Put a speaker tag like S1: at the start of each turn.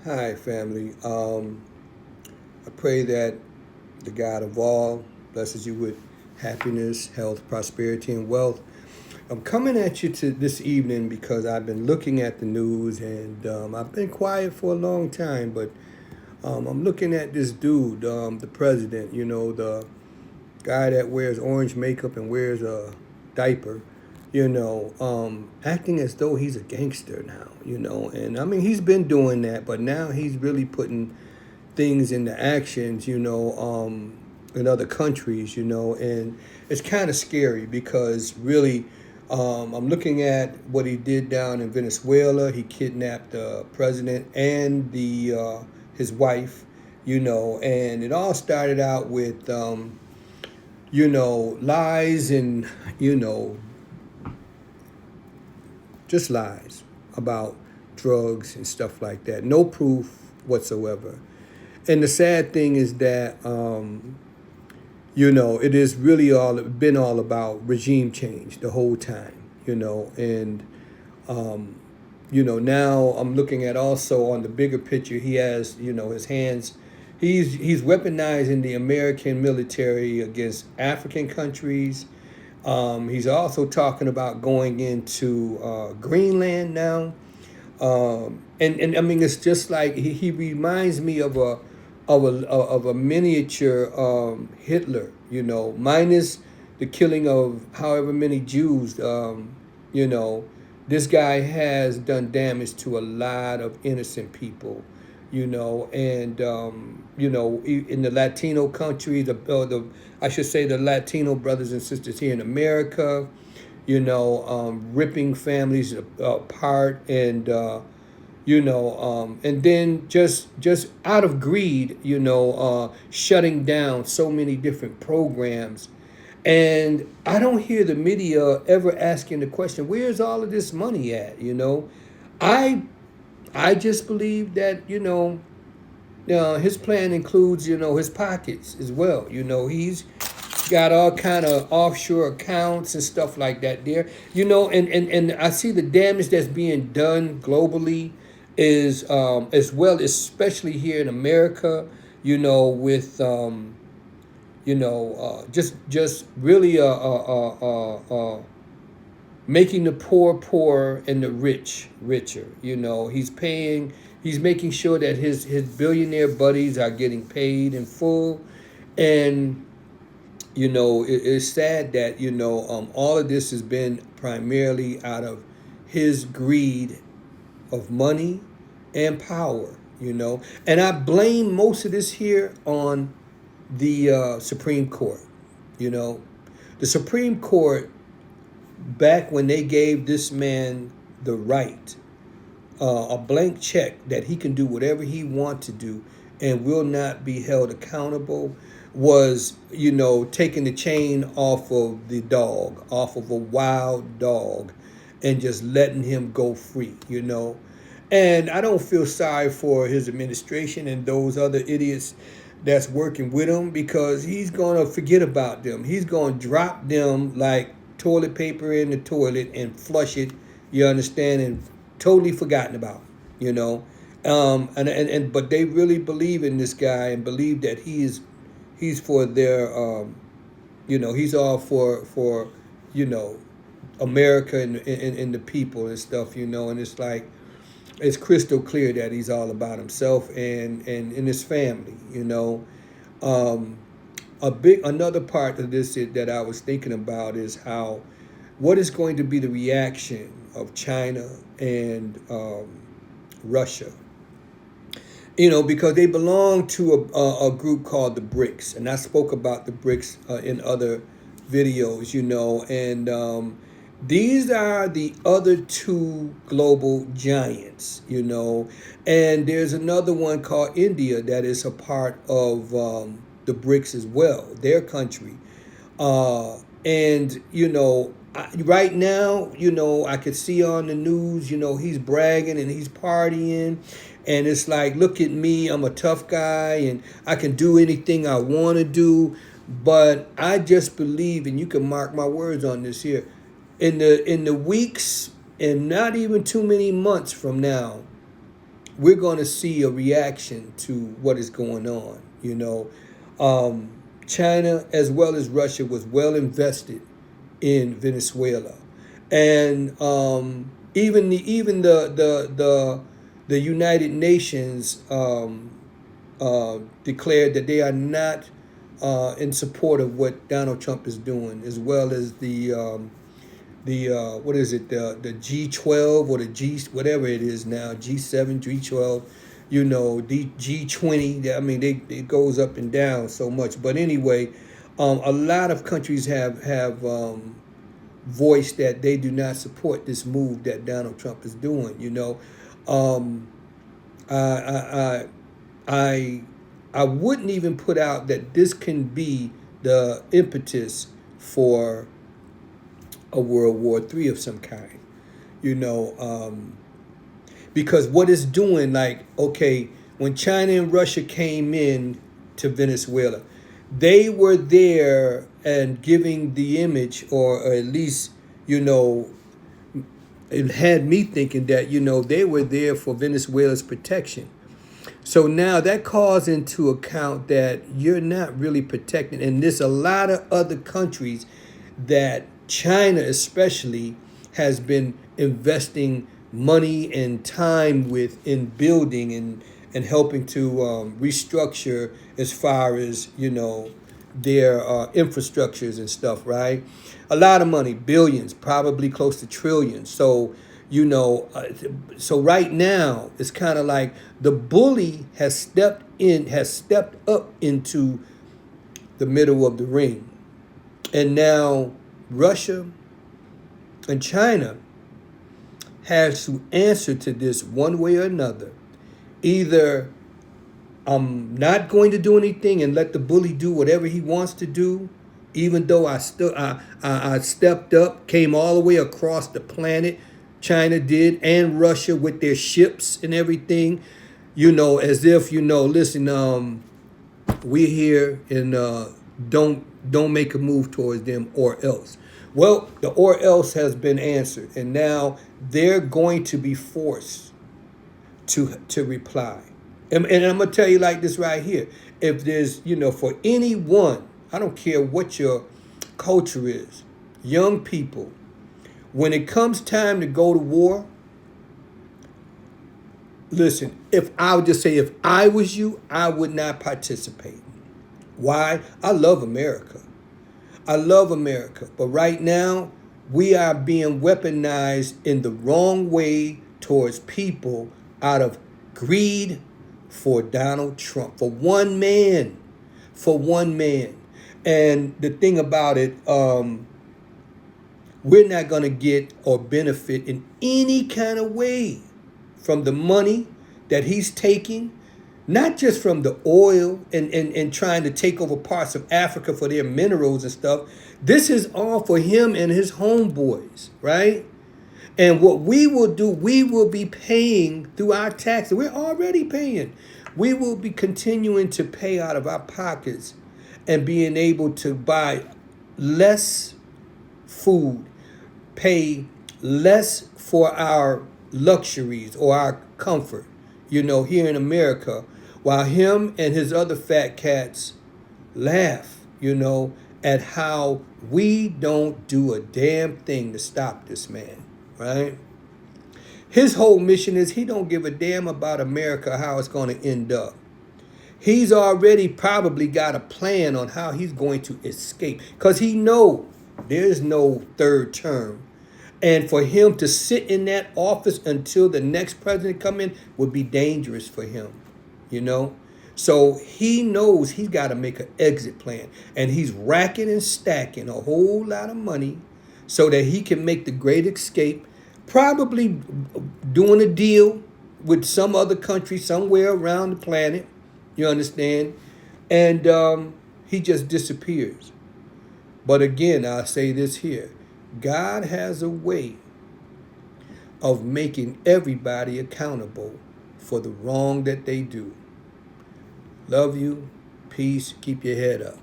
S1: Hi, family. I pray that the God of all blesses you with happiness, health, prosperity, and wealth. I'm coming at you to this evening because I've been looking at the news and I've been quiet for a long time, but I'm looking at this dude, the president, the guy that wears orange makeup and wears a diaper, acting as though he's a gangster now. And I mean, he's been doing that, but now he's really putting things into actions, in other countries, and it's kind of scary because really, I'm looking at what he did down in Venezuela. He kidnapped the president and the his wife, and it all started out with lies and, you know, just lies about drugs and stuff like that. No proof whatsoever. And the sad thing is that, it is really all been all about regime change the whole time, and, now I'm looking at also on the bigger picture, he has, his hands, he's weaponizing the American military against African countries. He's also talking about going into Greenland now. And I mean, it's just like he reminds me of a miniature Hitler, minus the killing of however many Jews. You know, this guy has done damage to a lot of innocent people. And in the Latino countries, the I should say the Latino brothers and sisters here in America, ripping families apart and then just out of greed, shutting down so many different programs. And I don't hear the media ever asking the question, where's all of this money at? I I just believe that his plan includes his pockets as well. He's got all kind of offshore accounts and stuff like that there. And I see the damage that's being done globally is as well, especially here in America. With just really making the poor poorer and the rich richer. He's making sure that his billionaire buddies are getting paid in full. And it's sad that all of this has been primarily out of his greed of money and power. And I blame most of this here on the Supreme Court. you know the Supreme Court, back when they gave this man the right, a blank check that he can do whatever he wants to do and will not be held accountable, was taking the chain off of the dog, off of a wild dog, and just letting him go free. And I don't feel sorry for his administration and those other idiots that's working with him, because he's going to forget about them. He's going to drop them like toilet paper in the toilet and flush it, you understand, and totally forgotten about, you know. And but they really believe in this guy and believe that he's for their he's all for you know America and the people and stuff, and it's like it's crystal clear that he's all about himself and his family. Um, another part of this that I was thinking about is how what is going to be the reaction of China and Russia, because they belong to a group called the BRICS, and I spoke about the BRICS in other videos, and these are the other two global giants, and there's another one called India that is a part of the BRICS as well, their country. And right now, I could see on the news, he's bragging and he's partying, and it's like, look at me, I'm a tough guy and I can do anything I want to do. But I just believe, and you can mark my words on this here, in the weeks and not even too many months from now, we're going to see a reaction to what is going on. You know, China as well as Russia was well invested in Venezuela, and even the United Nations declared that they are not in support of what Donald Trump is doing, as well as the what is it, the G12 or the G whatever it is now, G7, G12, you know, the G20. I mean, it goes up and down so much. But anyway, a lot of countries have voiced that they do not support this move that Donald Trump is doing. You know, um, I, I I I wouldn't even put out that this can be the impetus for a World War III of some kind. You know, because what it's doing, like, okay, when China and Russia came in to Venezuela, they were there and giving the image, or at least, you know, it had me thinking that, you know, they were there for Venezuela's protection. So now that calls into account that you're not really protecting, and there's a lot of other countries that China especially has been investing money and time with in building and helping to restructure as far as, you know, their infrastructures and stuff, right? A lot of money, billions, probably close to trillions. So, you know, so right now it's kind of like the bully has stepped up into the middle of the ring, and now Russia and China has to answer to this one way or another. Either I'm not going to do anything and let the bully do whatever he wants to do, even though I stepped up, came all the way across the planet. China did, and Russia with their ships and everything, you know, as if, you know, listen, we're here, and don't make a move towards them or else. Well, the or else has been answered, and now they're going to be forced to reply. And I'm gonna tell you like this right here: if there's, you know, for anyone, I don't care what your culture is, young people, when it comes time to go to war, listen. If I would just say, if I was you, I would not participate. Why? I love America. I love America. But right now, we are being weaponized in the wrong way towards people out of greed for Donald Trump, for one man, for one man. And the thing about it, we're not going to get or benefit in any kind of way from the money that he's taking, not just from the oil and trying to take over parts of Africa for their minerals and stuff. This is all for him and his homeboys, right? And what we will do, we will be paying through our taxes. We're already paying. We will be continuing to pay out of our pockets and being able to buy less food, pay less for our luxuries or our comfort, you know, here in America, while him and his other fat cats laugh, you know, at how we don't do a damn thing to stop this man, right? His whole mission is he don't give a damn about America, how it's going to end up. He's already probably got a plan on how he's going to escape, because he know there's no third term. And for him to sit in that office until the next president come in would be dangerous for him, you know? So he knows he's got to make an exit plan. And he's racking and stacking a whole lot of money so that he can make the great escape, probably doing a deal with some other country somewhere around the planet, you understand? And he just disappears. But again, I'll say this here. God has a way of making everybody accountable for the wrong that they do. Love you. Peace. Keep your head up.